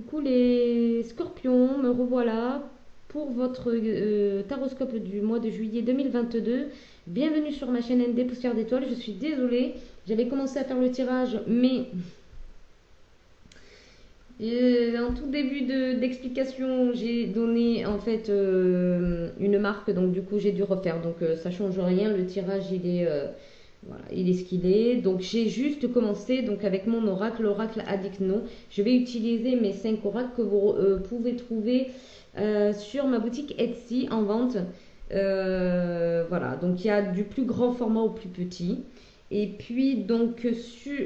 Coucou les scorpions, me revoilà pour votre taroscope du mois de juillet 2022. Bienvenue sur ma chaîne ND Poussière d'étoiles. Je suis désolée, j'avais commencé à faire le tirage, mais en tout début d'explication, j'ai donné en fait une marque, donc du coup j'ai dû refaire. Donc ça change rien, le tirage voilà, il est ce qu'il est. Donc j'ai juste commencé donc avec mon oracle, l'oracle Adigno. Je vais utiliser mes 5 oracles que vous pouvez trouver sur ma boutique Etsy en vente. Voilà, donc il y a du plus grand format au plus petit. Et puis donc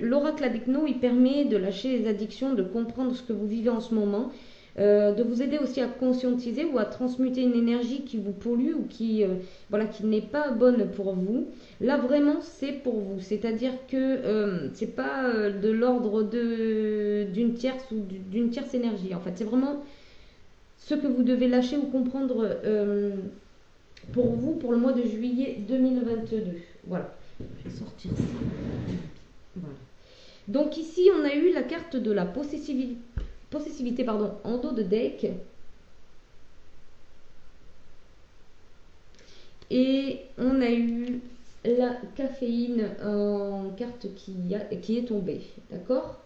l'oracle Adigno, il permet de lâcher les addictions, de comprendre ce que vous vivez en ce moment. De vous aider aussi à conscientiser ou à transmuter une énergie qui vous pollue ou voilà, qui n'est pas bonne pour vous. Là vraiment c'est pour vous, c'est-à-dire que c'est pas de l'ordre d'une tierce ou d'une tierce énergie. En fait c'est vraiment ce que vous devez lâcher ou comprendre pour vous pour le mois de juillet 2022. Voilà, je vais sortir ça. Voilà. Donc ici on a eu la carte de la possessivité pardon, en dos de deck. Et on a eu la caféine en carte qui est tombée. D'accord.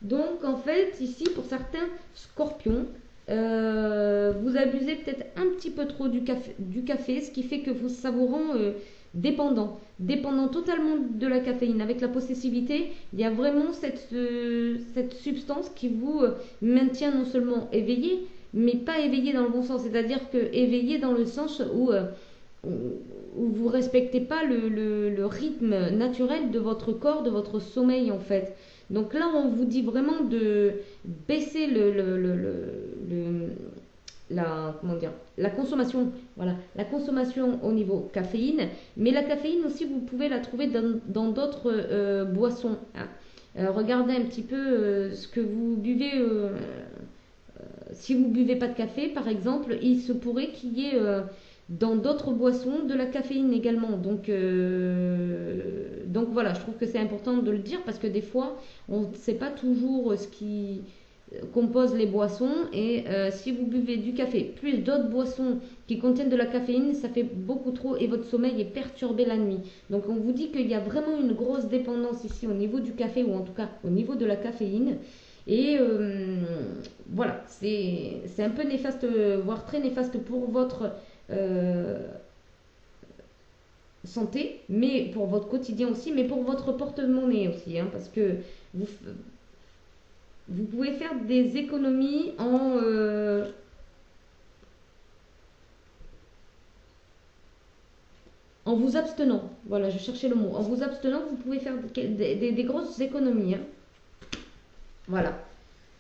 Donc en fait, ici, pour certains scorpions, vous abusez peut-être un petit peu trop du café, ce qui fait que ça vous rend dépendant totalement de la caféine. Avec la possessivité, il y a vraiment cette substance qui vous maintient non seulement éveillé, mais pas éveillé dans le bon sens. C'est-à-dire que éveillé dans le sens où vous respectez pas le rythme naturel de votre corps, de votre sommeil en fait. Donc là, on vous dit vraiment de baisser la consommation, voilà, la consommation au niveau caféine. Mais la caféine aussi, vous pouvez la trouver dans d'autres boissons. Hein. Regardez un petit peu ce que vous buvez. Si vous buvez pas de café, par exemple, il se pourrait qu'il y ait dans d'autres boissons de la caféine également. Donc voilà, je trouve que c'est important de le dire parce que des fois, on ne sait pas toujours ce qui compose les boissons et si vous buvez du café plus d'autres boissons qui contiennent de la caféine, ça fait beaucoup trop et votre sommeil est perturbé la nuit. Donc on vous dit qu'il y a vraiment une grosse dépendance ici au niveau du café ou en tout cas au niveau de la caféine. Et voilà, c'est un peu néfaste, voire très néfaste pour votre santé, mais pour votre quotidien aussi, mais pour votre porte-monnaie aussi, hein, parce que vous, vous pouvez faire des économies en vous abstenant. Voilà, je cherchais le mot. En vous abstenant, vous pouvez faire des grosses économies. Hein. Voilà.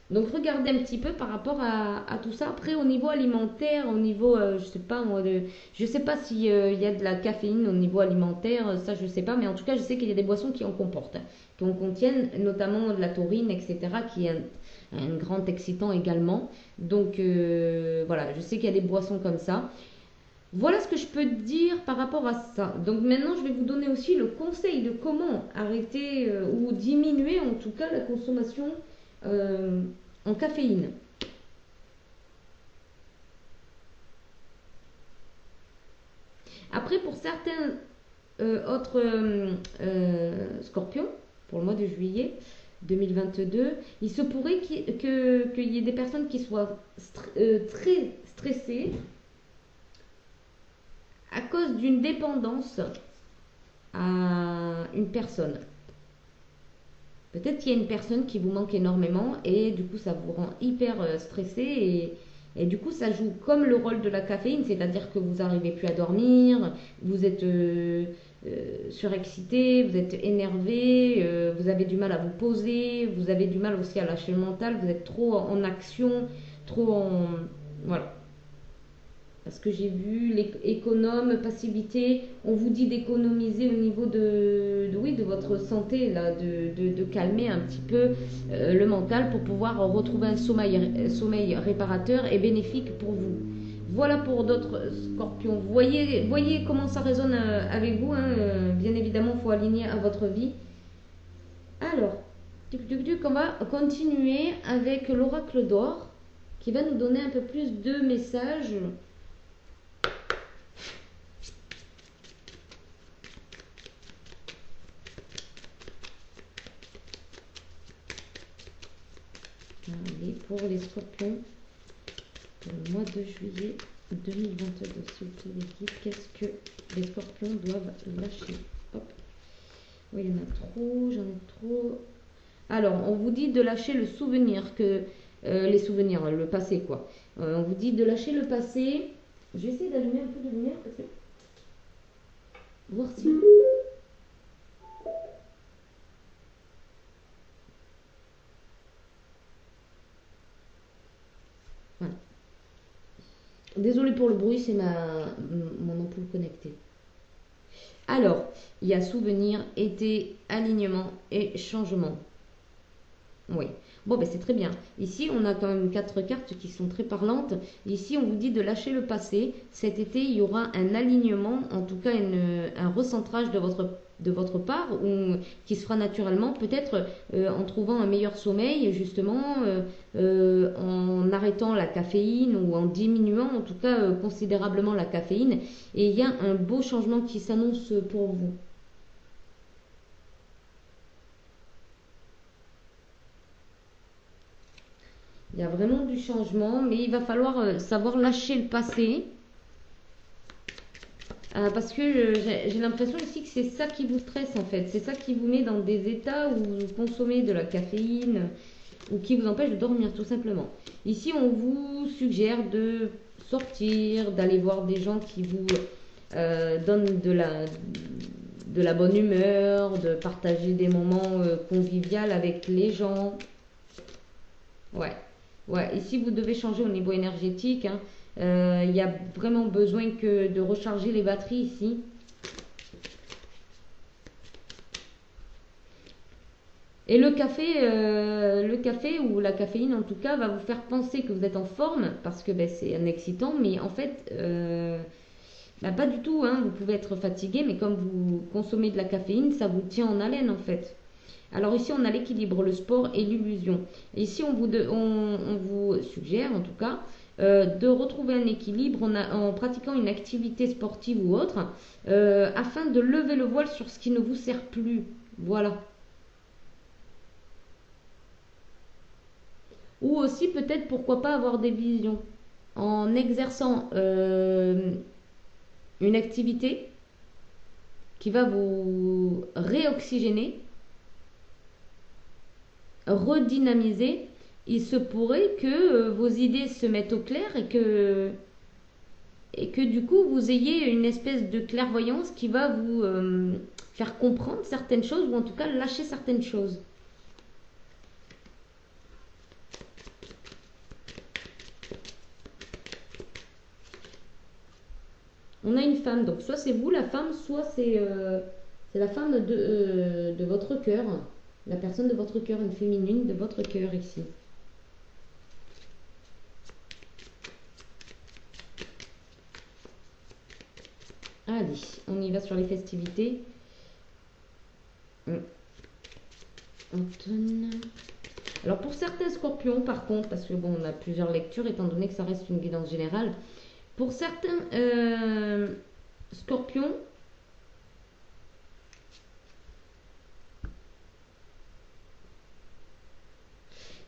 Donc regardez un petit peu par rapport à tout ça. Après au niveau alimentaire, au niveau, je sais pas moi, je sais pas s'il y a de la caféine au niveau alimentaire, ça je sais pas, mais en tout cas je sais qu'il y a des boissons qui en comportent, qui en contiennent, notamment de la taurine, etc., qui est un grand excitant également. Donc voilà, je sais qu'il y a des boissons comme ça. Voilà ce que je peux dire par rapport à ça. Donc maintenant, je vais vous donner aussi le conseil de comment arrêter ou diminuer en tout cas la consommation en caféine. Après, pour certains autres scorpions, pour le mois de juillet 2022, il se pourrait qu'il y ait des personnes qui soient très stressées à cause d'une dépendance à une personne. Peut-être qu'il y a une personne qui vous manque énormément et du coup ça vous rend hyper stressé et du coup ça joue comme le rôle de la caféine, c'est-à-dire que vous n'arrivez plus à dormir, vous êtes surexcité, vous êtes énervé, vous avez du mal à vous poser, vous avez du mal aussi à lâcher le mental, vous êtes trop en action, trop en... Voilà. Parce que j'ai vu l'économe, passivité, on vous dit d'économiser au niveau oui, de votre santé, là, de calmer un petit peu le mental pour pouvoir retrouver un sommeil réparateur et bénéfique pour vous. Voilà pour d'autres scorpions. Voyez comment ça résonne avec vous. Hein. Bien évidemment, il faut aligner à votre vie. Alors, On va continuer avec l'oracle d'or qui va nous donner un peu plus de messages. Allez, pour les scorpions, pour le mois de juillet 2022, s'il vous plaît, les guides, qu'est-ce que les scorpions doivent lâcher? Hop. Oui, il y en a trop, j'en ai trop. Alors, on vous dit de lâcher le souvenir, les souvenirs, le passé, quoi. On vous dit de lâcher le passé. Je vais essayer d'allumer un peu de lumière parce que. Voir si. Voilà. Désolée pour le bruit, c'est mon ampoule connectée. Alors, il y a souvenir, été, alignement et changement. Oui. Bon, ben c'est très bien. Ici, on a quand même 4 cartes qui sont très parlantes. Ici, on vous dit de lâcher le passé. Cet été, il y aura un alignement, en tout cas un recentrage de votre part, qui se fera naturellement, peut-être en trouvant un meilleur sommeil, justement, en arrêtant la caféine ou en diminuant, en tout cas, considérablement la caféine. Et il y a un beau changement qui s'annonce pour vous. Il y a vraiment du changement, mais il va falloir savoir lâcher le passé. Parce que j'ai l'impression ici que c'est ça qui vous stresse en fait. C'est ça qui vous met dans des états où vous consommez de la caféine ou qui vous empêche de dormir tout simplement. Ici, on vous suggère de sortir, d'aller voir des gens qui vous donnent de la bonne humeur, de partager des moments conviviaux avec les gens. Ouais. Ouais, ici vous devez changer au niveau énergétique, hein. Il y a vraiment besoin que de recharger les batteries ici. Et le café ou la caféine en tout cas va vous faire penser que vous êtes en forme parce que ben, c'est un excitant, mais en fait ben, pas du tout, hein. Vous pouvez être fatigué, mais comme vous consommez de la caféine, ça vous tient en haleine en fait. Alors ici, on a l'équilibre, le sport et l'illusion. Ici, on vous suggère, en tout cas, de retrouver un équilibre en pratiquant une activité sportive ou autre, afin de lever le voile sur ce qui ne vous sert plus. Voilà. Ou aussi, peut-être, pourquoi pas avoir des visions. En exerçant une activité qui va vous réoxygéner, redynamiser, il se pourrait que vos idées se mettent au clair et que du coup vous ayez une espèce de clairvoyance qui va vous faire comprendre certaines choses ou en tout cas lâcher certaines choses. On a une femme, donc soit c'est vous la femme, soit c'est la femme de votre cœur, la personne de votre cœur, une féminine de votre cœur ici. Allez, on y va sur les festivités. Automne. Alors pour certains scorpions, par contre, parce que bon, on a plusieurs lectures, étant donné que ça reste une guidance générale, pour certains scorpions,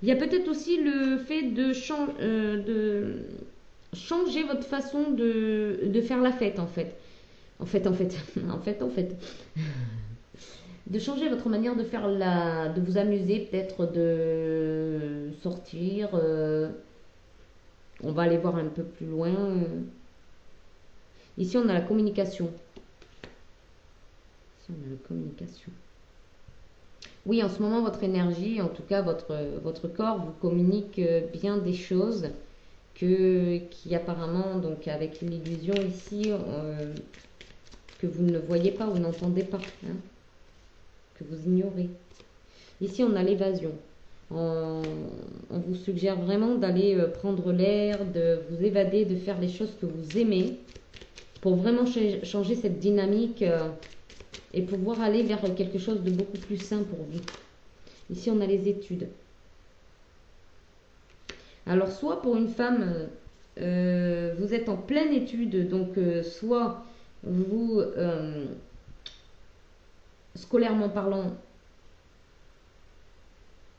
il y a peut-être aussi le fait de changer votre façon de faire la fête, en fait. En fait. De changer votre manière de faire de vous amuser, peut-être de sortir. On va aller voir un peu plus loin. Ici, on a la communication. Ici, on a la communication. Oui, en ce moment, votre énergie, en tout cas votre corps, vous communique bien des choses qui apparemment, donc avec l'illusion ici, que vous ne voyez pas ou n'entendez pas, hein, que vous ignorez. Ici, on a l'évasion. On vous suggère vraiment d'aller prendre l'air, de vous évader, de faire les choses que vous aimez pour vraiment changer cette dynamique et pouvoir aller vers quelque chose de beaucoup plus sain pour vous. Ici, on a les études. Alors, soit pour une femme, vous êtes en pleine étude, donc soit vous, scolairement parlant,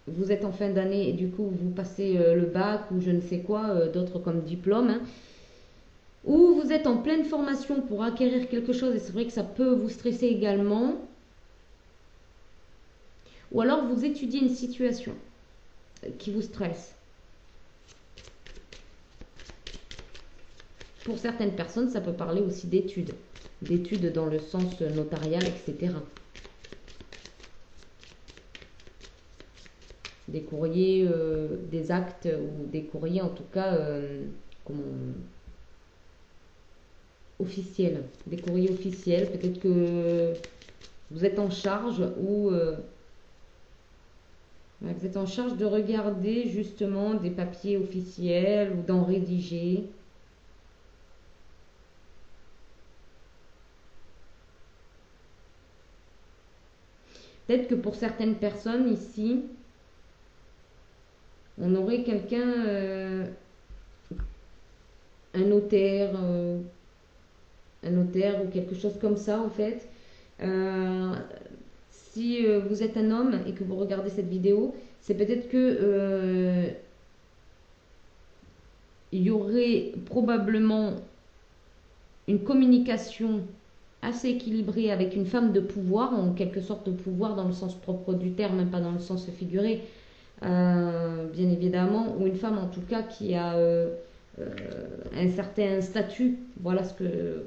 vous êtes en fin d'année et du coup vous passez le bac ou je ne sais quoi, d'autres comme diplôme, hein, ou vous êtes en pleine formation pour acquérir quelque chose et c'est vrai que ça peut vous stresser également, ou alors vous étudiez une situation qui vous stresse. Pour certaines personnes, ça peut parler aussi d'études dans le sens notarial, etc. Des courriers, des actes ou des courriers en tout cas officiels. Des courriers officiels, peut-être que vous êtes en charge ou vous êtes en charge de regarder justement des papiers officiels ou d'en rédiger. Peut-être que pour certaines personnes ici, on aurait quelqu'un, un notaire ou quelque chose comme ça en fait. Si vous êtes un homme et que vous regardez cette vidéo, c'est peut-être que il y aurait probablement une communication assez équilibrée avec une femme de pouvoir, en quelque sorte de pouvoir dans le sens propre du terme, pas dans le sens figuré, bien évidemment, ou une femme en tout cas qui a un certain statut. Voilà ce que...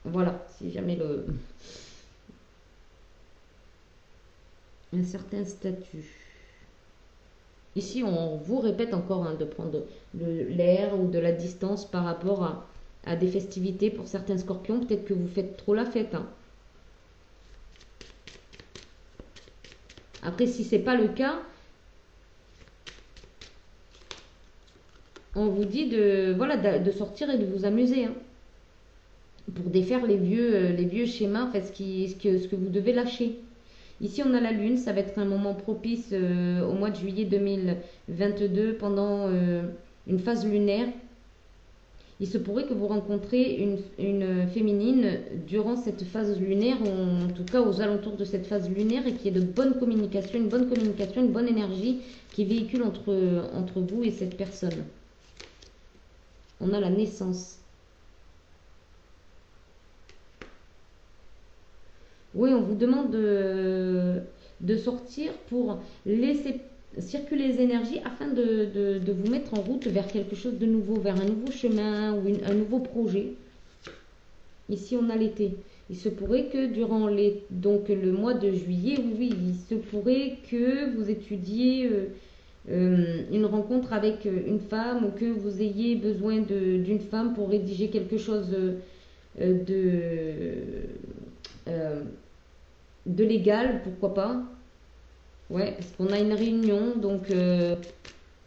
Voilà, si jamais le... Un certain statut. Ici, on vous répète encore de prendre de l'air ou de la distance par rapport à des festivités pour certains scorpions. Peut-être que vous faites trop la fête. Hein. Après, si c'est pas le cas, on vous dit de sortir et de vous amuser. Hein, pour défaire les vieux schémas, en fait, ce que vous devez lâcher. Ici, on a la Lune, ça va être un moment propice au mois de juillet 2022 pendant une phase lunaire. Il se pourrait que vous rencontrez une féminine durant cette phase lunaire, ou en tout cas aux alentours de cette phase lunaire, et qu'il y ait de bonnes communications, une bonne énergie qui véhicule entre vous et cette personne. On a la naissance. Oui, on vous demande de sortir pour laisser circuler les énergies afin de vous mettre en route vers quelque chose de nouveau, vers un nouveau chemin ou un nouveau projet. Ici, on a l'été. Il se pourrait que durant donc le mois de juillet, oui, il se pourrait que vous étudiez une rencontre avec une femme ou que vous ayez besoin d'une femme pour rédiger quelque chose de légal, pourquoi pas. Ouais, parce qu'on a une réunion, donc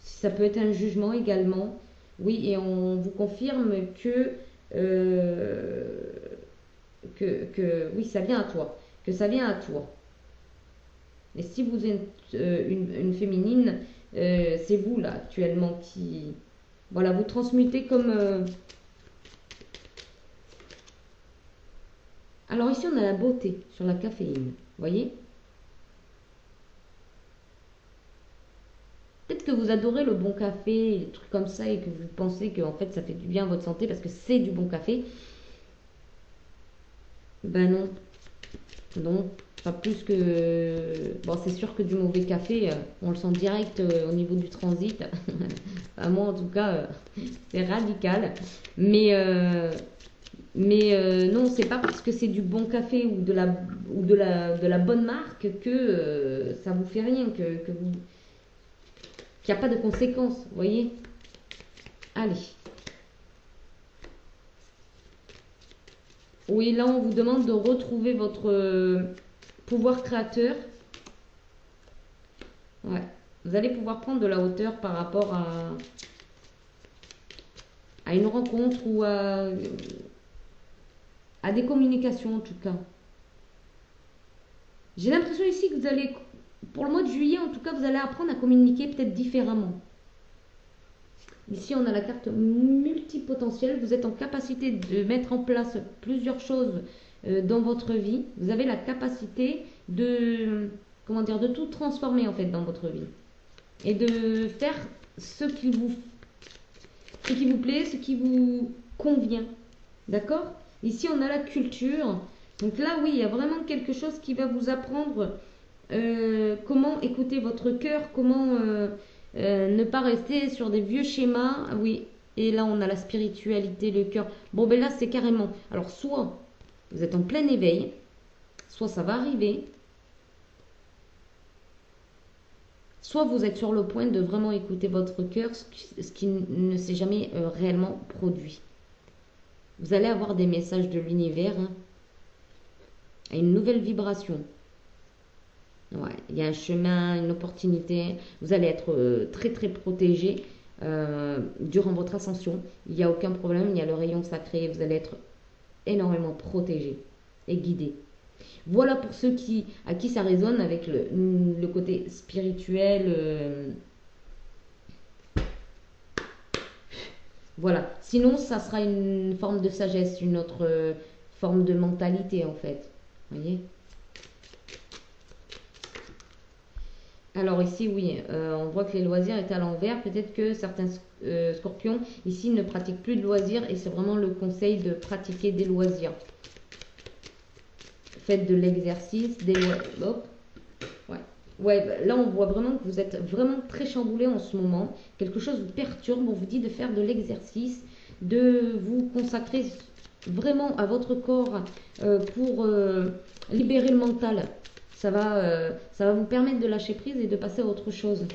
ça peut être un jugement également. Oui, et on vous confirme euh, que oui, ça vient à toi. Que ça vient à toi. Et si vous êtes une féminine, c'est vous là actuellement qui... Voilà, vous transmutez comme... Alors ici, on a la beauté sur la caféine. Vous voyez? Peut-être que vous adorez le bon café, des trucs comme ça, et que vous pensez que en fait, ça fait du bien à votre santé parce que c'est du bon café. Ben non. Non, pas plus que... Bon, c'est sûr que du mauvais café, on le sent direct au niveau du transit. Enfin, moi, en tout cas, c'est radical. Mais non, c'est pas parce que c'est du bon café ou de la bonne marque que ça vous fait rien, qu'il n'y a pas de conséquences, vous voyez. Allez. Oui, là, on vous demande de retrouver votre pouvoir créateur. Ouais. Vous allez pouvoir prendre de la hauteur par rapport à une rencontre ou à des communications en tout cas. J'ai l'impression ici que vous allez pour le mois de juillet, en tout cas, vous allez apprendre à communiquer peut-être différemment. Ici, on a la carte multipotentielle. Vous êtes en capacité de mettre en place plusieurs choses dans votre vie. Vous avez la capacité de, comment dire, de tout transformer en fait dans votre vie. Et de faire ce qui vous plaît, ce qui vous convient. D'accord? Ici, on a la culture. Donc là, oui, il y a vraiment quelque chose qui va vous apprendre comment écouter votre cœur, comment ne pas rester sur des vieux schémas. Ah oui, et là, on a la spiritualité, le cœur. Bon, ben là, c'est carrément. Alors, soit vous êtes en plein éveil, soit ça va arriver, soit vous êtes sur le point de vraiment écouter votre cœur, ce qui ne s'est jamais réellement produit. Vous allez avoir des messages de l'univers, hein, à une nouvelle vibration. Ouais, il y a un chemin, une opportunité. Vous allez être très très protégé durant votre ascension. Il n'y a aucun problème, il y a le rayon sacré. Vous allez être énormément protégé et guidé. Voilà pour ceux à qui ça résonne avec le côté spirituel. Voilà. Sinon, ça sera une forme de sagesse, une autre forme de mentalité en fait. Vous voyez? Alors ici, oui, on voit que les loisirs étaient à l'envers. Peut-être que certains scorpions ici ne pratiquent plus de loisirs et c'est vraiment le conseil de pratiquer des loisirs. Faites de l'exercice, des loisirs. Ouais. Ouais, là on voit vraiment que vous êtes vraiment très chamboulé en ce moment. Quelque chose vous perturbe, on vous dit de faire de l'exercice, de vous consacrer vraiment à votre corps pour libérer le mental. Ça va vous permettre de lâcher prise et de passer à autre chose.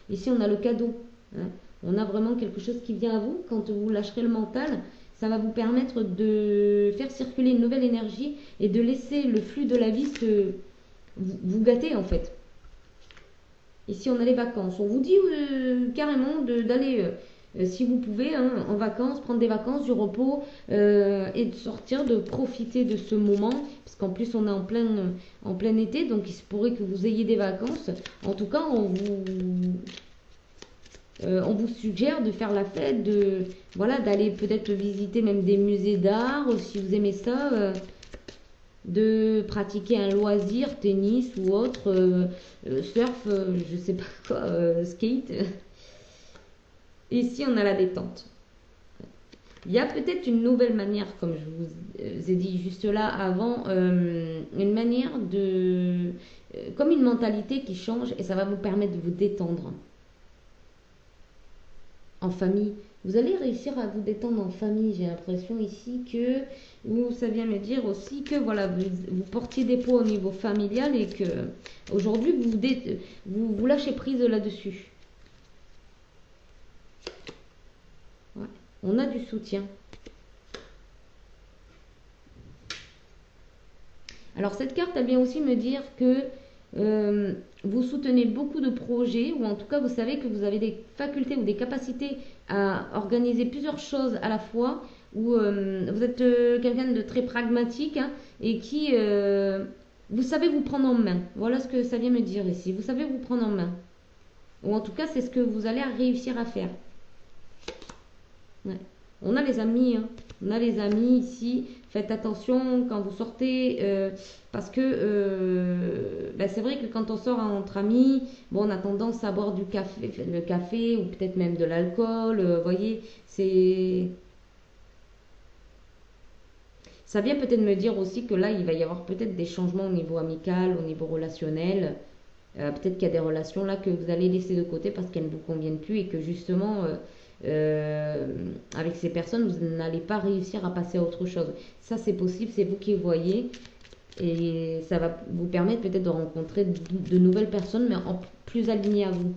Ici, on a le cadeau. Hein. On a vraiment quelque chose qui vient à vous. Quand vous lâcherez le mental, ça va vous permettre de faire circuler une nouvelle énergie et de laisser le flux de la vie vous gâter en fait. Ici, on a les vacances. On vous dit carrément d'aller, si vous pouvez, hein, en vacances, prendre des vacances, du repos et de sortir, de profiter de ce moment. Parce qu'en plus, on est en plein été, donc il se pourrait que vous ayez des vacances. En tout cas, on vous suggère de faire la fête, voilà, d'aller peut-être visiter même des musées d'art, si vous aimez ça. De pratiquer un loisir, tennis ou autre, surf, je sais pas quoi, skate. Ici, on a la détente. Il y a peut-être une nouvelle manière, comme je vous ai dit juste là avant, une manière comme une mentalité qui change et ça va vous permettre de vous détendre. En famille, vous allez réussir à vous détendre en famille. J'ai l'impression ici que ça vient me dire aussi que voilà, vous portiez des poids au niveau familial et que aujourd'hui vous lâchez prise là-dessus. Ouais. On a du soutien. Alors cette carte, elle vient aussi me dire que vous soutenez beaucoup de projets, ou en tout cas vous savez que vous avez des facultés ou des capacités à organiser plusieurs choses à la fois, ou vous êtes quelqu'un de très pragmatique, hein, et qui vous savez vous prendre en main. Voilà ce que ça vient me dire ici. Vous savez vous prendre en main. Ou en tout cas c'est ce que vous allez réussir à faire. Ouais. On a les amis, hein. On a les amis ici. Faites attention quand vous sortez, parce que c'est vrai que quand on sort entre amis, bon, on a tendance à boire le café ou peut-être même de l'alcool. Vous voyez, ça vient peut-être me dire aussi que là, il va y avoir peut-être des changements au niveau amical, au niveau relationnel. Peut-être qu'il y a des relations là que vous allez laisser de côté parce qu'elles ne vous conviennent plus et que justement avec ces personnes vous n'allez pas réussir à passer à autre chose. Ça c'est possible, c'est vous qui voyez et ça va vous permettre peut-être de rencontrer de nouvelles personnes mais en plus alignées à vous.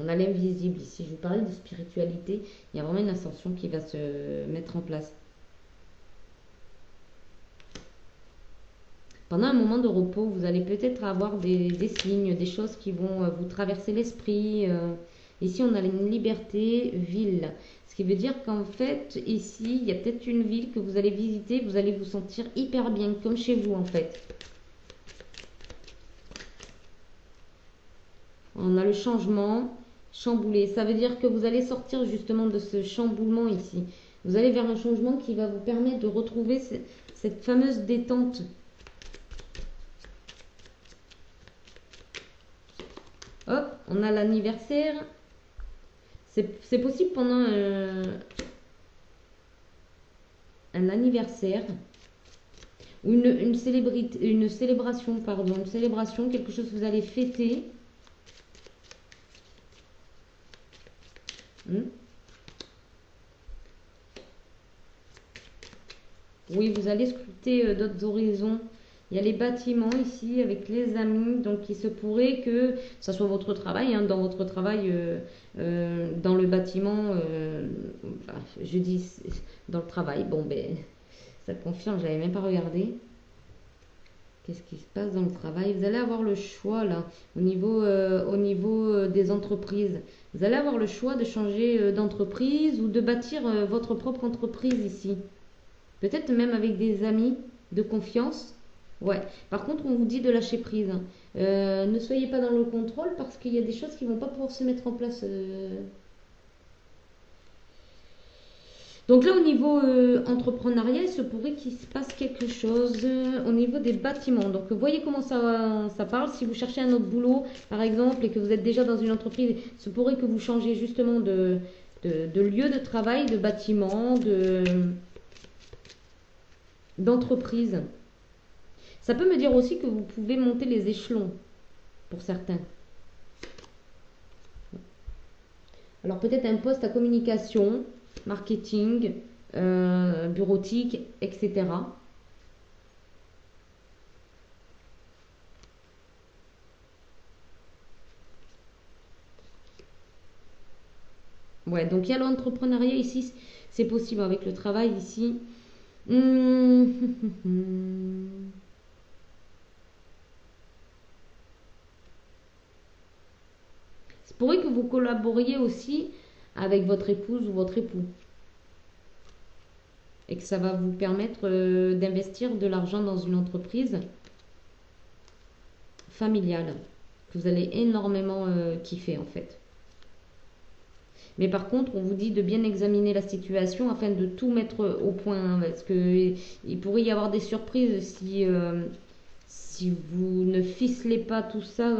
On a l'invisible ici. Je vous parlais de spiritualité, il y a vraiment une ascension qui va se mettre en place. Pendant un moment de repos, vous allez peut-être avoir des signes, des choses qui vont vous traverser l'esprit. Ici, on a une liberté, ville. Ce qui veut dire qu'en fait, ici, il y a peut-être une ville que vous allez visiter, vous allez vous sentir hyper bien, comme chez vous en fait. On a le changement, chamboulé. Ça veut dire que vous allez sortir justement de ce chamboulement ici. Vous allez vers un changement qui va vous permettre de retrouver cette fameuse détente. Hop, on a l'anniversaire. C'est possible pendant un anniversaire ou une célébration, pardon, une célébration, quelque chose que vous allez fêter. Oui, vous allez scruter d'autres horizons. Il y a les bâtiments ici avec les amis, donc il se pourrait que ça soit votre travail, hein, dans votre travail, dans le bâtiment, enfin, je dis dans le travail, bon ben ça confirme, j'avais même pas regardé. Qu'est-ce qui se passe dans le travail? Vous allez avoir le choix là, au niveau des entreprises. Vous allez avoir le choix de changer d'entreprise ou de bâtir votre propre entreprise ici. Peut-être même avec des amis de confiance. Ouais. Par contre, on vous dit de lâcher prise. Ne soyez pas dans le contrôle parce qu'il y a des choses qui vont pas pouvoir se mettre en place. Donc là, au niveau entrepreneuriat, il se pourrait qu'il se passe quelque chose au niveau des bâtiments. Donc, voyez comment ça parle. Si vous cherchez un autre boulot, par exemple, et que vous êtes déjà dans une entreprise, il se pourrait que vous changez justement de lieu de travail, de bâtiment, d'entreprise. Ça peut me dire aussi que vous pouvez monter les échelons pour certains. Alors peut-être un poste à communication, marketing, bureautique, etc. Ouais, donc il y a l'entrepreneuriat ici, c'est possible avec le travail ici. C'est pourrait que vous collaboriez aussi avec votre épouse ou votre époux. Et que ça va vous permettre d'investir de l'argent dans une entreprise familiale. Que vous allez énormément kiffer en fait. Mais par contre, on vous dit de bien examiner la situation afin de tout mettre au point. Hein, parce qu'il pourrait y avoir des surprises si vous ne ficelez pas tout ça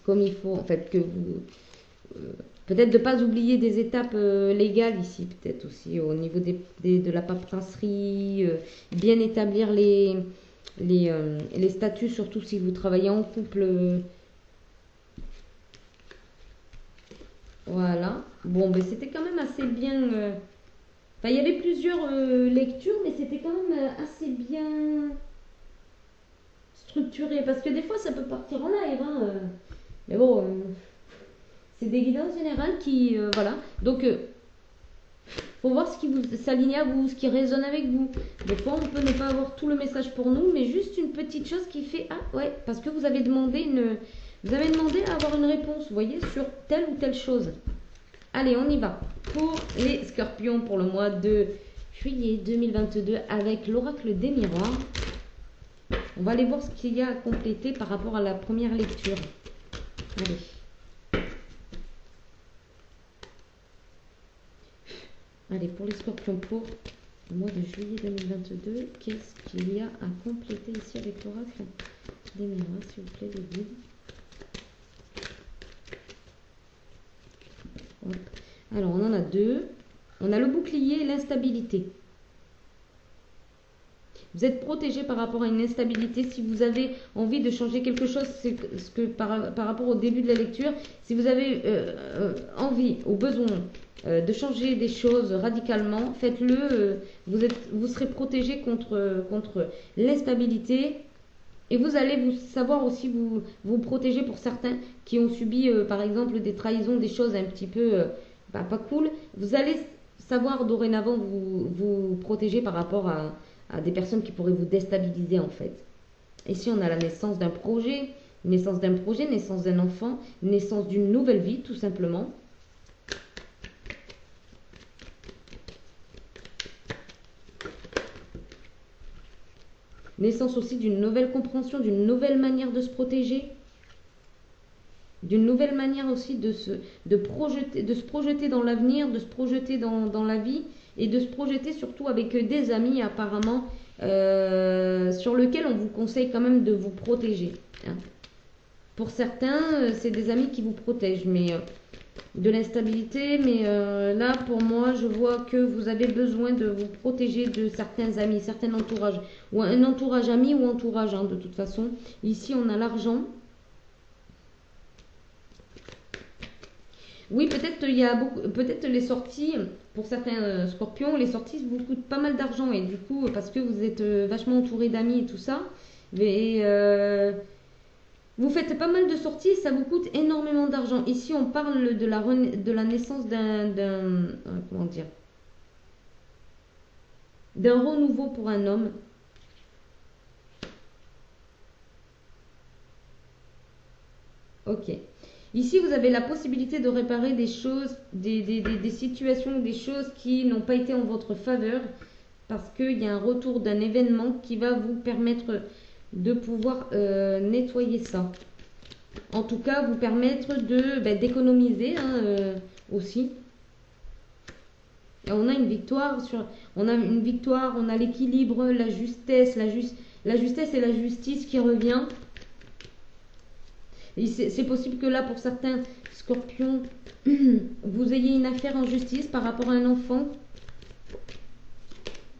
comme il faut. En fait, que vous... peut-être de ne pas oublier des étapes légales ici, peut-être aussi au niveau de la paperasserie, bien établir les statuts, surtout si vous travaillez en couple. Voilà. Bon, ben c'était quand même assez bien. Enfin, il y avait plusieurs lectures, mais c'était quand même assez bien structuré. Parce que des fois, ça peut partir en live. Hein, mais bon, c'est des guidances générales qui. Voilà. Donc, faut voir ce qui vous s'aligne à vous, ce qui résonne avec vous. Des fois, on peut ne pas avoir tout le message pour nous, mais juste une petite chose qui fait ah ouais, parce que vous avez demandé à avoir une réponse, vous voyez, sur telle ou telle chose. Allez, on y va. Pour les scorpions, pour le mois de juillet 2022, avec l'oracle des miroirs, on va aller voir ce qu'il y a à compléter par rapport à la première lecture. Allez. Allez, pour les scorpions, pour le mois de juillet 2022, qu'est-ce qu'il y a à compléter ici avec l'oracle des miroirs, s'il vous plaît, les guides. Alors, on en a deux. On a le bouclier et l'instabilité. Vous êtes protégé par rapport à une instabilité. Si vous avez envie de changer quelque chose, c'est ce que par rapport au début de la lecture, si vous avez envie ou besoin de changer des choses radicalement, faites-le. Vous serez protégé contre l'instabilité. Et vous allez savoir aussi vous protéger pour certains qui ont subi, par exemple, des trahisons, des choses un petit peu pas cool. Vous allez savoir dorénavant vous protéger par rapport à des personnes qui pourraient vous déstabiliser en fait. Ici, on a la naissance d'un projet Naissance d'un projet, naissance d'un enfant, naissance d'une nouvelle vie, tout simplement. Naissance aussi d'une nouvelle compréhension, d'une nouvelle manière de se protéger, d'une nouvelle manière aussi de se projeter dans l'avenir, de se projeter dans la vie et de se projeter surtout avec des amis apparemment sur lesquels on vous conseille quand même de vous protéger. Hein. Pour certains, c'est des amis qui vous protègent, mais de l'instabilité, mais là pour moi je vois que vous avez besoin de vous protéger de certains amis, certains entourages, ou un entourage ami ou entourage de toute façon. Ici on a l'argent. Oui, peut-être il y a beaucoup, peut-être les sorties pour certains scorpions, les sorties vous coûtent pas mal d'argent et du coup parce que vous êtes vachement entouré d'amis et tout ça, mais vous faites pas mal de sorties et ça vous coûte énormément d'argent. Ici, on parle de la naissance comment dire, d'un renouveau pour un homme. Ok. Ici, vous avez la possibilité de réparer des choses, des situations, des choses qui n'ont pas été en votre faveur parce qu'il y a un retour d'un événement qui va vous permettre de pouvoir nettoyer ça. En tout cas, vous permettre d'économiser aussi. Et on a une victoire on a l'équilibre, la justesse, la justesse et la justice qui revient. C'est possible que là, pour certains scorpions, vous ayez une affaire en justice par rapport à un enfant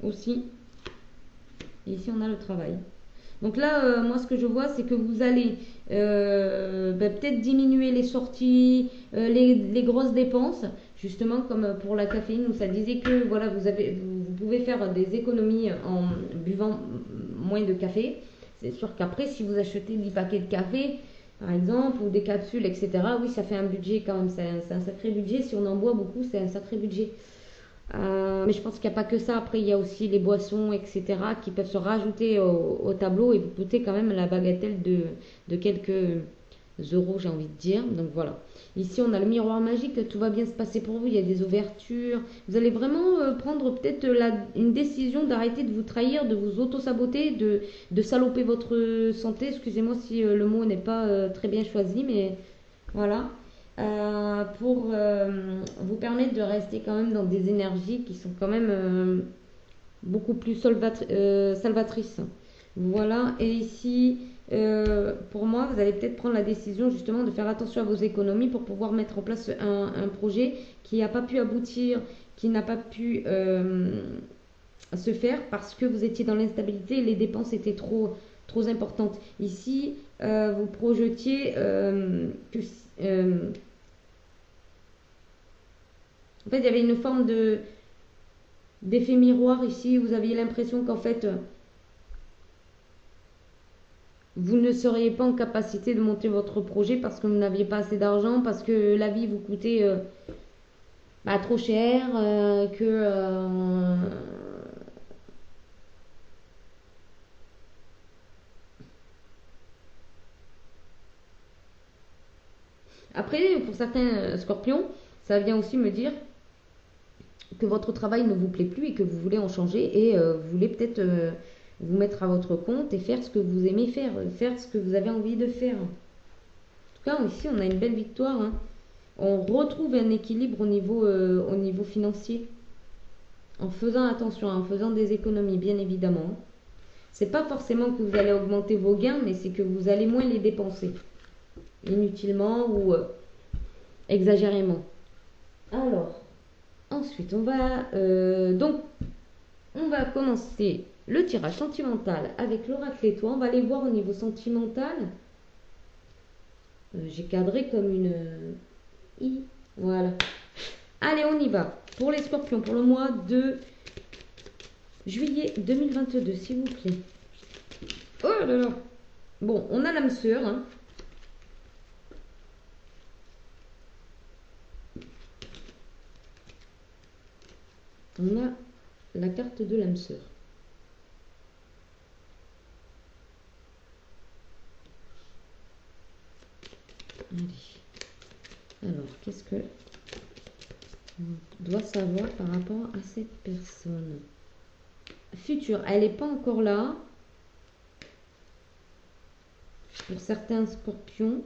aussi. Et ici, on a le travail. Donc là, moi, ce que je vois, c'est que vous allez peut-être diminuer les sorties, les grosses dépenses, justement comme pour la caféine, où ça disait que voilà, vous pouvez faire des économies en buvant moins de café. C'est sûr qu'après, si vous achetez 10 paquets de café, par exemple, ou des capsules, etc., oui, ça fait un budget quand même, c'est un sacré budget. Si on en boit beaucoup, c'est un sacré budget. Mais je pense qu'il n'y a pas que ça. Après, il y a aussi les boissons, etc., qui peuvent se rajouter au tableau et vous coûter quand même la bagatelle de quelques euros, j'ai envie de dire. Donc voilà. Ici, on a le miroir magique. Tout va bien se passer pour vous. Il y a des ouvertures. Vous allez vraiment prendre peut-être une décision d'arrêter de vous trahir, de vous auto-saboter, de saloper votre santé. Excusez-moi si le mot n'est pas très bien choisi, mais voilà. Pour vous permettre de rester quand même dans des énergies qui sont quand même beaucoup plus salvatrices. Voilà, et ici, pour moi, vous allez peut-être prendre la décision justement de faire attention à vos économies pour pouvoir mettre en place un projet qui n'a pas pu aboutir, qui n'a pas pu se faire parce que vous étiez dans l'instabilité et les dépenses étaient trop importantes. Ici, vous projetiez que... en fait, il y avait une forme d'effet miroir ici. Vous aviez l'impression qu'en fait, vous ne seriez pas en capacité de monter votre projet parce que vous n'aviez pas assez d'argent, parce que la vie vous coûtait trop cher, Après, pour certains scorpions, ça vient aussi me dire que votre travail ne vous plaît plus et que vous voulez en changer et vous voulez peut-être vous mettre à votre compte et faire ce que vous aimez faire, faire ce que vous avez envie de faire. En tout cas, ici, on a une belle victoire. Hein. On retrouve un équilibre au niveau financier en faisant attention, en faisant des économies, bien évidemment. C'est pas forcément que vous allez augmenter vos gains, mais c'est que vous allez moins les dépenser inutilement ou exagérément. Alors, ensuite, on va commencer le tirage sentimental avec l'oracle étoile. On va aller voir au niveau sentimental. J'ai cadré comme une I. Voilà. Allez, on y va. Pour les scorpions, pour le mois de juillet 2022, s'il vous plaît. Oh là là. Bon, on a l'âme sœur. Hein. On a la carte de l'âme sœur. Allez. Alors, qu'est-ce que on doit savoir par rapport à cette personne? Future, elle n'est pas encore là. Pour certains scorpions.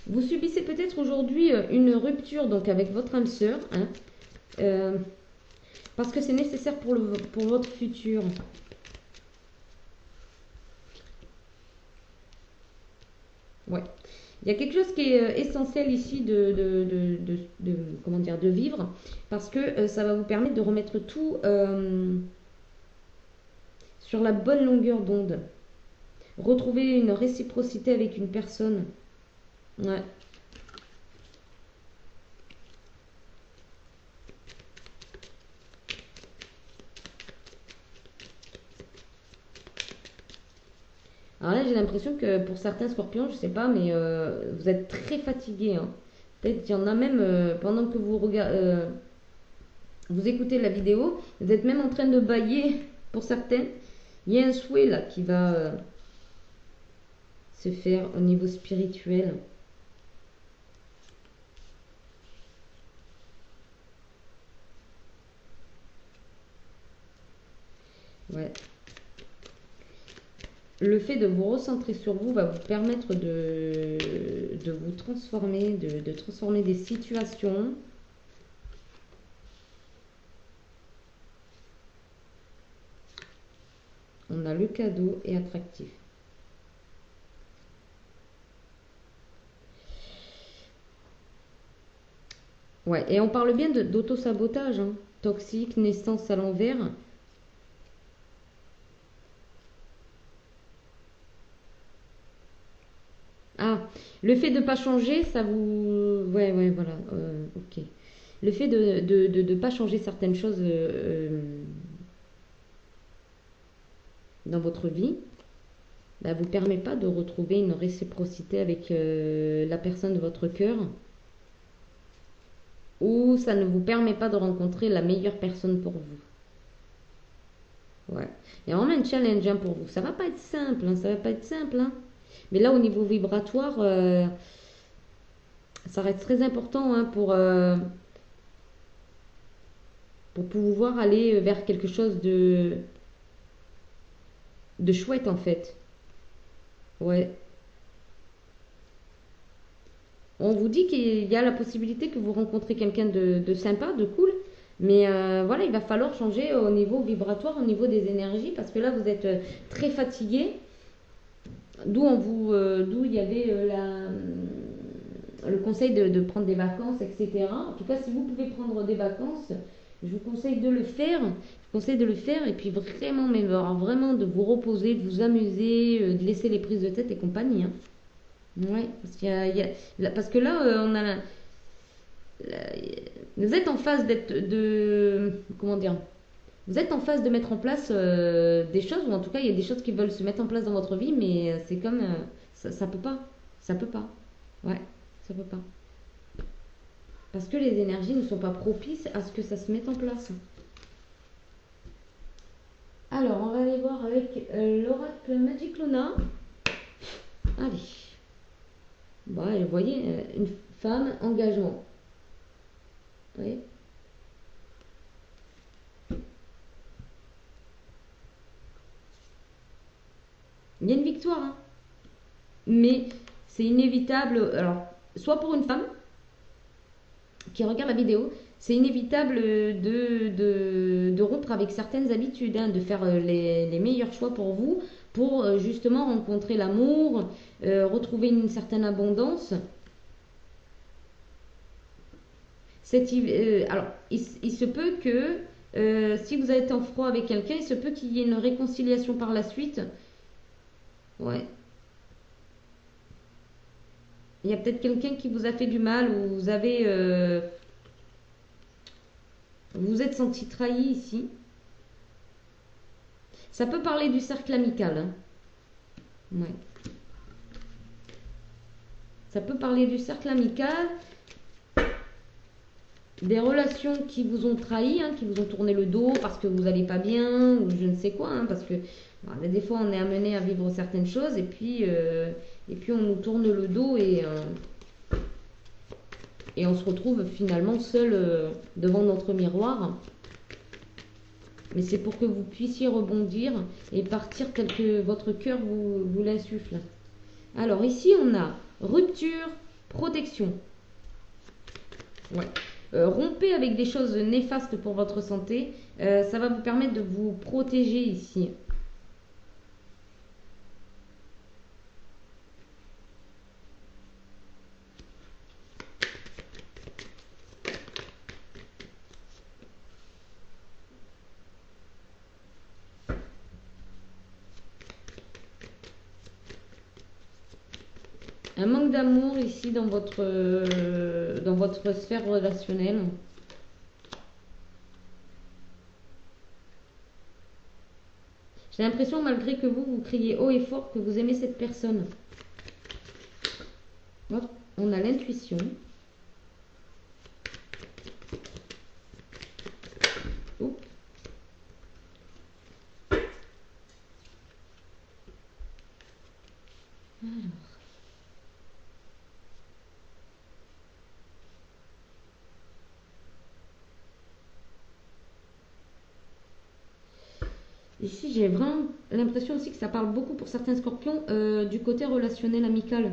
Vous subissez peut-être aujourd'hui une rupture donc avec votre âme sœur. Hein, parce que c'est nécessaire pour votre futur. Ouais. Il y a quelque chose qui est essentiel ici comment dire, de vivre, parce que ça va vous permettre de remettre tout sur la bonne longueur d'onde. Retrouver une réciprocité avec une personne. Ouais. Alors là, j'ai l'impression que pour certains scorpions, je sais pas, mais vous êtes très fatigués. Hein. Peut-être qu'il y en a même, pendant que vous écoutez la vidéo, vous êtes même en train de bâiller pour certains. Il y a un souhait là qui va se faire au niveau spirituel. Ouais. Le fait de vous recentrer sur vous va vous permettre de vous transformer, de transformer des situations. On a le cadeau et attractif. Ouais, et on parle bien d'auto-sabotage, hein. Toxique, naissance à l'envers. Ah, le fait de ne pas changer, ça vous... Ouais, ouais, voilà. Ok. Le fait de ne pas changer certaines choses dans votre vie, bah, vous permet pas de retrouver une réciprocité avec la personne de votre cœur, ou ça ne vous permet pas de rencontrer la meilleure personne pour vous. Ouais. Il y a vraiment un challenge hein, pour vous. Ça va pas être simple, hein, ça va pas être simple. Hein. Mais là, au niveau vibratoire, ça reste très important hein, pour pouvoir aller vers quelque chose de chouette en fait. Ouais. On vous dit qu'il y a la possibilité que vous rencontrez quelqu'un de sympa, de cool. Mais voilà, il va falloir changer au niveau vibratoire, au niveau des énergies, parce que là, vous êtes très fatigué. D'où il y avait le conseil de prendre des vacances, etc. En tout cas, si vous pouvez prendre des vacances, je vous conseille de le faire. Je vous conseille de le faire et puis vraiment, mais vraiment de vous reposer, de vous amuser, de laisser les prises de tête et compagnie. Hein. Ouais, parce que là, vous êtes en phase comment dire, vous êtes en phase de mettre en place des choses, ou en tout cas, il y a des choses qui veulent se mettre en place dans votre vie, mais c'est comme, ça peut pas, ça peut pas, ouais, ça peut pas, parce que les énergies ne sont pas propices à ce que ça se mette en place. Alors, on va aller voir avec l'oracle Magic Luna. Allez, bon, vous voyez, une femme, engagement. Vous voyez. Il y a une victoire, hein. Mais c'est inévitable. Alors, soit pour une femme qui regarde la vidéo, c'est inévitable de rompre avec certaines habitudes, hein, de faire les meilleurs choix pour vous, pour justement rencontrer l'amour, retrouver une certaine abondance. Alors, il se peut que si vous êtes en froid avec quelqu'un, il se peut qu'il y ait une réconciliation par la suite. Ouais. Il y a peut-être quelqu'un qui vous a fait du mal ou vous vous êtes senti trahi ici. Ça peut parler du cercle amical. Hein. Ouais. Ça peut parler du cercle amical. des relations qui vous ont trahi, hein, qui vous ont tourné le dos parce que vous n'allez pas bien ou je ne sais quoi, hein, parce que voilà, des fois on est amené à vivre certaines choses et puis on nous tourne le dos et on se retrouve finalement seul devant notre miroir. Mais c'est pour que vous puissiez rebondir et partir tel que votre cœur vous l'insuffle. Alors ici on a rupture, protection. Ouais. Rompez avec des choses néfastes pour votre santé. Ça va vous permettre de vous protéger ici. Un manque d'amour ici dans votre sphère relationnelle. J'ai l'impression, malgré que vous criez haut et fort, que vous aimez cette personne. Hop, on a l'intuition. Oups. Alors. Ici, j'ai vraiment l'impression aussi que ça parle beaucoup pour certains scorpions du côté relationnel amical.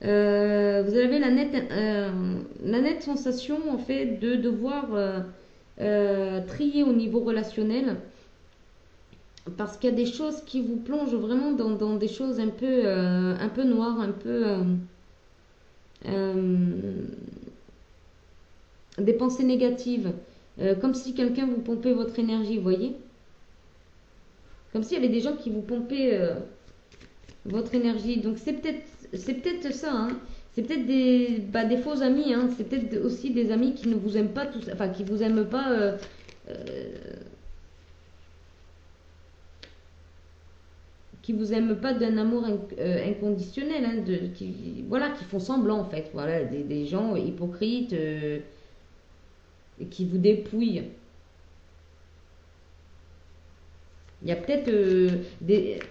Vous avez la nette sensation en fait de devoir trier au niveau relationnel parce qu'il y a des choses qui vous plongent vraiment dans des choses un peu noires, euh, des pensées négatives, comme si quelqu'un vous pompait votre énergie, vous voyez? Comme s'il y avait des gens qui vous pompaient votre énergie. Donc c'est peut-être ça, hein. C'est peut-être des faux amis, hein. C'est peut-être aussi des amis qui ne vous aiment pas tous, enfin qui vous aiment pas, qui vous aiment pas d'un amour inconditionnel, hein, voilà, qui font semblant en fait, voilà, des gens hypocrites et qui vous dépouillent. Il y a peut-être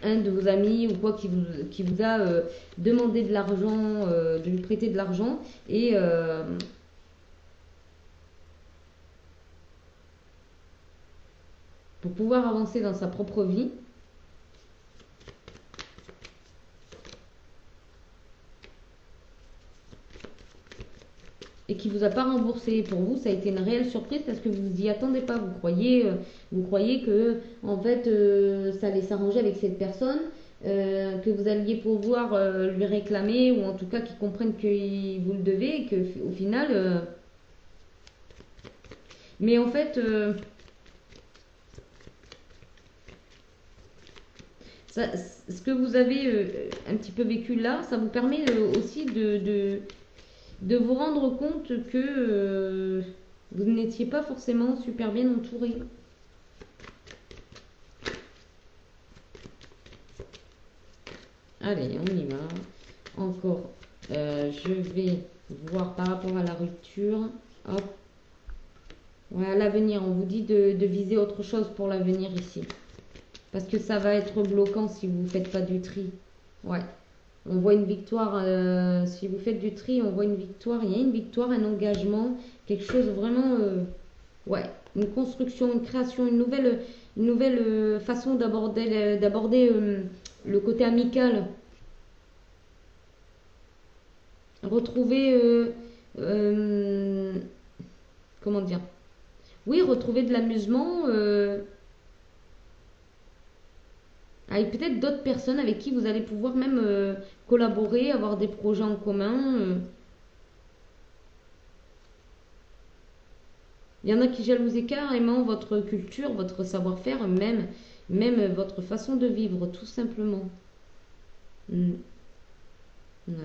un de vos amis ou quoi qui vous a demandé de l'argent, de lui prêter de l'argent pour pouvoir avancer dans sa propre vie. Et qui vous a pas remboursé. Pour vous, ça a été une réelle surprise parce que vous vous y attendez pas. Vous croyez que en fait, ça allait s'arranger avec cette personne, que vous alliez pouvoir lui réclamer ou en tout cas qu'il comprenne que vous le devez et que au final. Mais en fait, ce que vous avez un petit peu vécu là, ça vous permet aussi de vous rendre compte que vous n'étiez pas forcément super bien entouré. Allez, on y va. Encore, je vais voir par rapport à la rupture. Hop. Ouais, à l'avenir, on vous dit de viser autre chose pour l'avenir ici. Parce que ça va être bloquant si vous ne faites pas du tri. Ouais. On voit une victoire, si vous faites du tri, on voit une victoire. Il y a une victoire, un engagement, quelque chose vraiment, ouais, une construction, une création, une nouvelle façon d'aborder le côté amical. Retrouver, comment dire? Oui, retrouver de l'amusement avec peut-être d'autres personnes avec qui vous allez pouvoir même collaborer, avoir des projets en commun. Il y en a qui jalousaient carrément votre culture, votre savoir-faire, même votre façon de vivre, tout simplement. Mm. Ouais.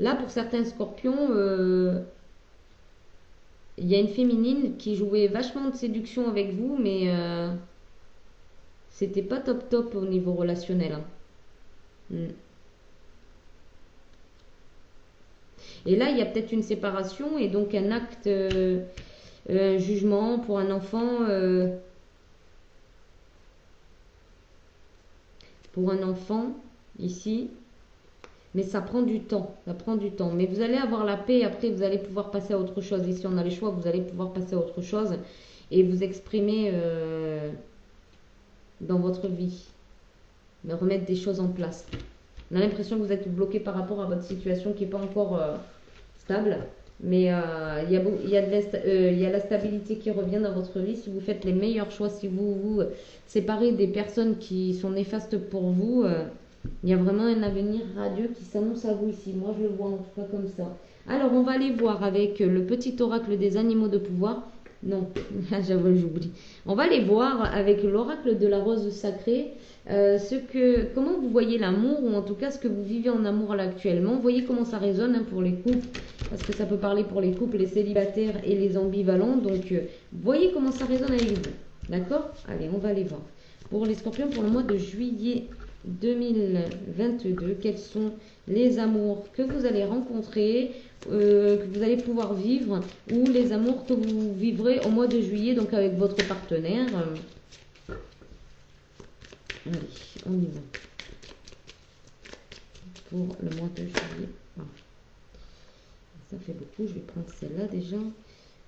Là, pour certains scorpions, il y a une féminine qui jouait vachement de séduction avec vous, mais c'était pas top top au niveau relationnel, hein. Mm. Et là, il y a peut-être une séparation et donc un acte, un jugement pour un enfant. Pour un enfant, ici. Mais ça prend du temps, ça prend du temps. Mais vous allez avoir la paix, après vous allez pouvoir passer à autre chose. Ici, on a les choix, vous allez pouvoir passer à autre chose et vous exprimer dans votre vie. Mais remettre des choses en place. On a l'impression que vous êtes bloqué par rapport à votre situation qui n'est pas encore stable. Mais il y a la stabilité qui revient dans votre vie si vous faites les meilleurs choix, si vous vous séparez des personnes qui sont néfastes pour vous. Il y a vraiment un avenir radieux qui s'annonce à vous ici. Moi, je le vois en tout cas comme ça. Alors, on va aller voir avec le petit oracle des animaux de pouvoir. Non, j'avoue, j'oublie. On va aller voir avec l'oracle de la rose sacrée comment vous voyez l'amour, ou en tout cas ce que vous vivez en amour là actuellement. Voyez comment ça résonne hein, pour les couples, parce que ça peut parler pour les couples, les célibataires et les ambivalents. Donc, voyez comment ça résonne avec vous. D'accord? Allez, on va aller voir. Pour les scorpions, pour le mois de juillet 2022, quels sont les amours que vous allez rencontrer, que vous allez pouvoir vivre, ou les amours que vous vivrez au mois de juillet, donc avec votre partenaire. Allez, on y va. Pour le mois de juillet. Ah. Ça fait beaucoup, je vais prendre celle-là déjà.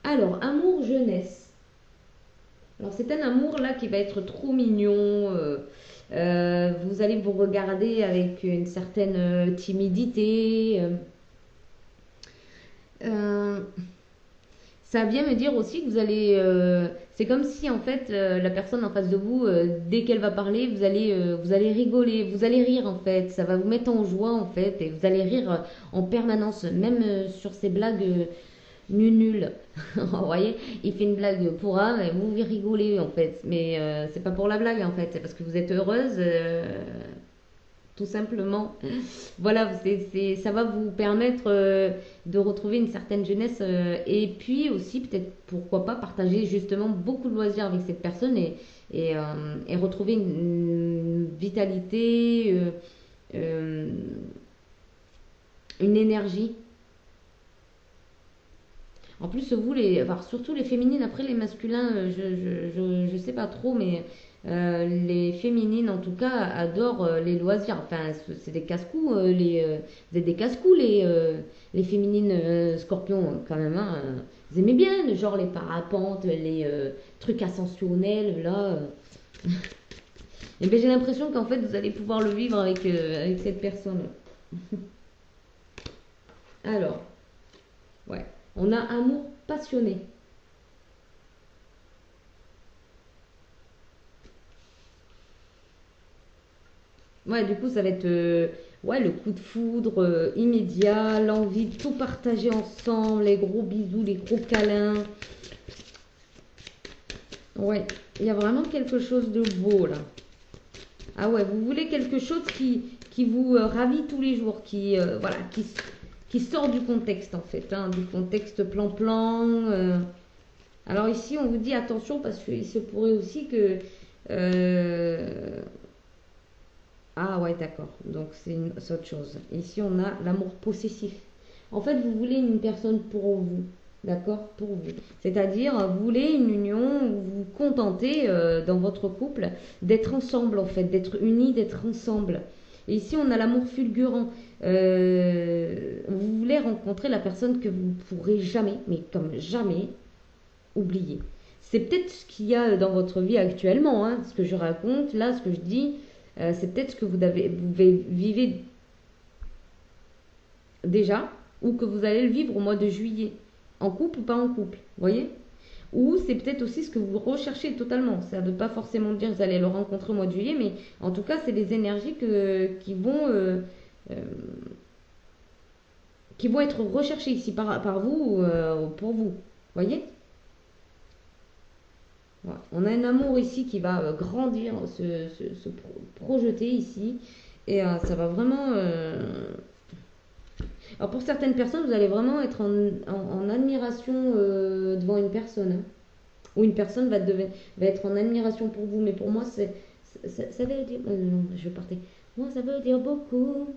Alors, amour jeunesse. Alors, c'est un amour là qui va être trop mignon. Vous allez vous regarder avec une certaine timidité. Ça vient me dire aussi que vous allez... c'est comme si en fait la personne en face de vous, dès qu'elle va parler, vous allez rigoler, vous allez rire en fait. Ça va vous mettre en joie en fait et vous allez rire en permanence, même sur ces blagues nul. Vous voyez, il fait une blague pour un, mais vous rigolez en fait. Mais c'est pas pour la blague en fait, c'est parce que vous êtes heureuse, tout simplement. Voilà, ça va vous permettre de retrouver une certaine jeunesse et puis aussi peut-être pourquoi pas partager justement beaucoup de loisirs avec cette personne et retrouver une vitalité, une énergie. En plus, vous, enfin, surtout les féminines, après les masculins, je sais pas trop, mais les féminines, en tout cas, adorent les loisirs. Enfin, c'est des casse-cous, vous êtes des casse-cous, les féminines scorpions, quand même. Hein, vous aimez bien, genre les parapentes, les trucs ascensionnels, là. Et bien, j'ai l'impression qu'en fait, vous allez pouvoir le vivre avec cette personne. Alors, ouais. On a amour passionné. Ouais, du coup, ça va être ouais, le coup de foudre immédiat, l'envie de tout partager ensemble, les gros bisous, les gros câlins. Ouais, il y a vraiment quelque chose de beau là. Ah ouais, vous voulez quelque chose qui vous ravit tous les jours, voilà, qui sort du contexte en fait, hein, du contexte plan-plan. Alors ici, on vous dit attention parce qu'il se pourrait aussi que... Ah ouais, d'accord. Donc c'est autre chose. Ici, on a l'amour possessif. En fait, vous voulez une personne pour vous. D'accord? Pour vous. C'est-à-dire, vous voulez une union où vous vous contentez dans votre couple d'être ensemble, en fait, d'être unis, d'être ensemble. Et ici, on a l'amour fulgurant. Vous voulez rencontrer la personne que vous ne pourrez jamais, mais comme jamais, oublier. C'est peut-être ce qu'il y a dans votre vie actuellement, hein, ce que je raconte, là, ce que je dis, c'est peut-être ce que vous vivez déjà, ou que vous allez le vivre au mois de juillet, en couple ou pas en couple, voyez? Ou c'est peut-être aussi ce que vous recherchez totalement. Ça ne veut pas forcément dire que vous allez le rencontrer au mois de juillet, mais en tout cas, c'est des énergies euh, qui vont être recherchées ici par vous ou pour vous, voyez? Voilà. On a un amour ici qui va grandir, se projeter ici. Et ça va vraiment... Alors pour certaines personnes, vous allez vraiment être en admiration devant une personne. Hein. Ou une personne va être en admiration pour vous. Mais pour moi, ça veut dire... non, je vais partir. Moi, ça veut dire beaucoup.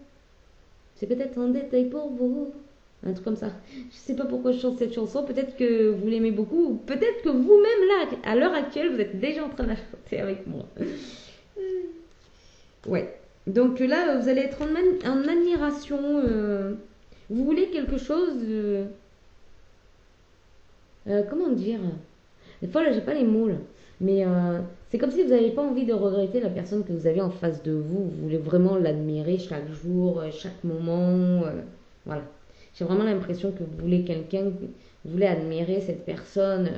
C'est peut-être un détail pour vous. un truc comme ça. Je sais pas pourquoi je chante cette chanson, peut-être que vous l'aimez beaucoup, ou peut-être que vous-même là, à l'heure actuelle, vous êtes déjà en train de la chanter avec moi. Ouais. Donc là, vous allez être en admiration. Vous voulez quelque chose. Comment dire? Des fois, là, j'ai pas les mots, là. Mais c'est comme si vous n'avez pas envie de regretter la personne que vous avez en face de vous. Vous voulez vraiment l'admirer chaque jour, chaque moment. Voilà. J'ai vraiment l'impression que vous voulez quelqu'un, vous voulez admirer cette personne.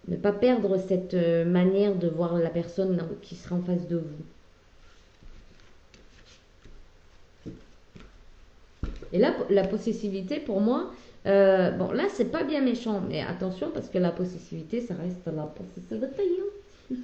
Ne pas perdre cette manière de voir la personne qui sera en face de vous. Et là, la possessivité, pour moi, bon, là, c'est pas bien méchant, mais attention, parce que la possessivité, ça reste la possessivité. Hein.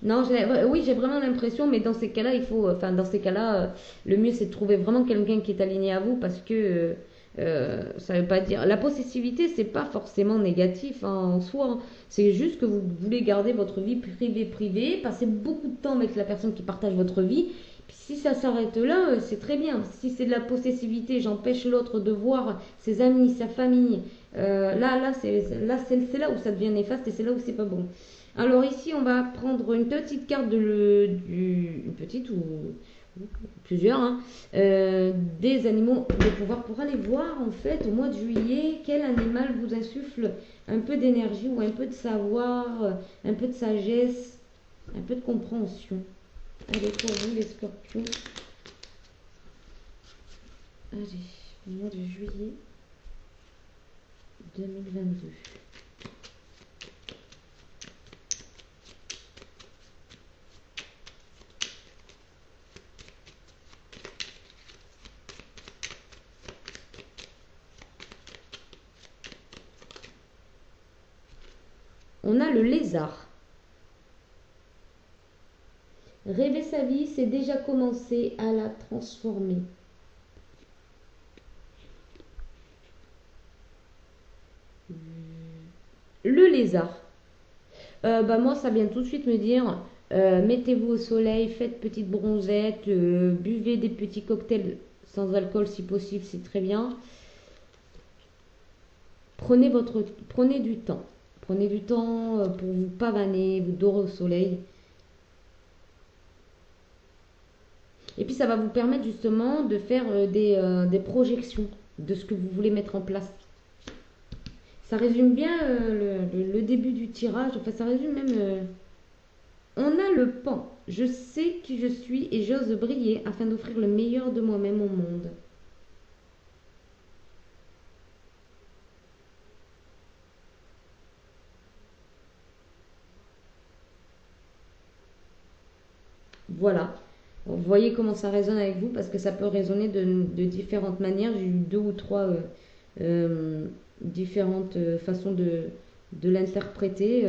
Non, oui, j'ai vraiment l'impression, mais dans ces cas-là, enfin, dans ces cas-là, le mieux, c'est de trouver vraiment quelqu'un qui est aligné à vous, parce que ça veut pas dire. La possessivité, c'est pas forcément négatif hein, en soi. Hein. C'est juste que vous voulez garder votre vie privée, passer beaucoup de temps avec la personne qui partage votre vie. Puis si ça s'arrête là, c'est très bien. Si c'est de la possessivité, j'empêche l'autre de voir ses amis, sa famille. C'est là où ça devient néfaste et c'est là où c'est pas bon. Alors ici, on va prendre une petite carte une petite ou plusieurs, hein, des animaux de pouvoir pour aller voir en fait au mois de juillet quel animal vous insuffle un peu d'énergie ou un peu de savoir, un peu de sagesse, un peu de compréhension. Allez, pour vous les scorpions. Allez, au mois de juillet 2022. On a le lézard. Rêver sa vie, c'est déjà commencer à la transformer. Le lézard. Moi, ça vient tout de suite me dire, mettez-vous au soleil, faites petite bronzette, buvez des petits cocktails sans alcool si possible, c'est très bien. Prenez du temps. Prenez du temps pour vous pavaner, vous dorer au soleil. Et puis ça va vous permettre justement de faire des projections de ce que vous voulez mettre en place. Ça résume bien le début du tirage, enfin ça résume même... On a le pan. Je sais qui je suis et j'ose briller afin d'offrir le meilleur de moi-même au monde. Voilà. Vous voyez comment ça résonne avec vous parce que ça peut résonner de différentes manières. J'ai eu deux ou trois différentes façons de l'interpréter.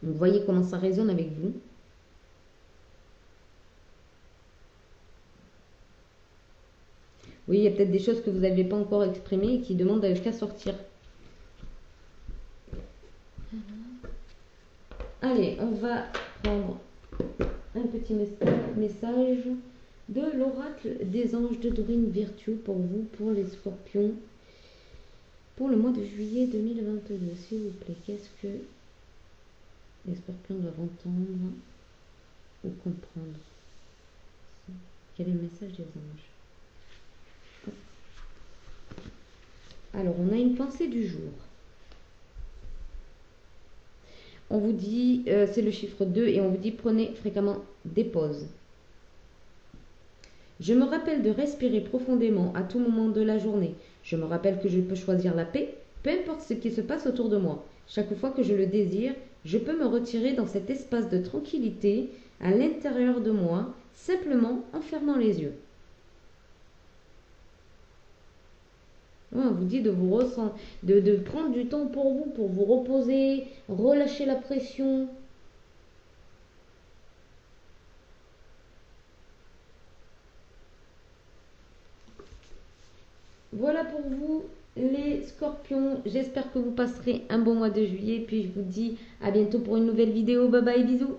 Vous voyez comment ça résonne avec vous. Oui, il y a peut-être des choses que vous n'avez pas encore exprimées et qui demandent qu'à sortir. Allez, on va prendre un petit message de l'oracle des anges de Dorine Virtue pour vous, pour les scorpions, pour le mois de juillet 2022. S'il vous plaît, qu'est-ce que les scorpions doivent entendre ou comprendre? Quel est le message des anges? Alors, on a une pensée du jour. On vous dit, c'est le chiffre 2 et on vous dit prenez fréquemment des pauses. Je me rappelle de respirer profondément à tout moment de la journée. Je me rappelle que je peux choisir la paix, peu importe ce qui se passe autour de moi. Chaque fois que je le désire, je peux me retirer dans cet espace de tranquillité à l'intérieur de moi, simplement en fermant les yeux. On vous dit de de prendre du temps pour vous reposer, relâcher la pression. Voilà pour vous les scorpions. J'espère que vous passerez un bon mois de juillet. Puis je vous dis à bientôt pour une nouvelle vidéo. Bye bye, bisous.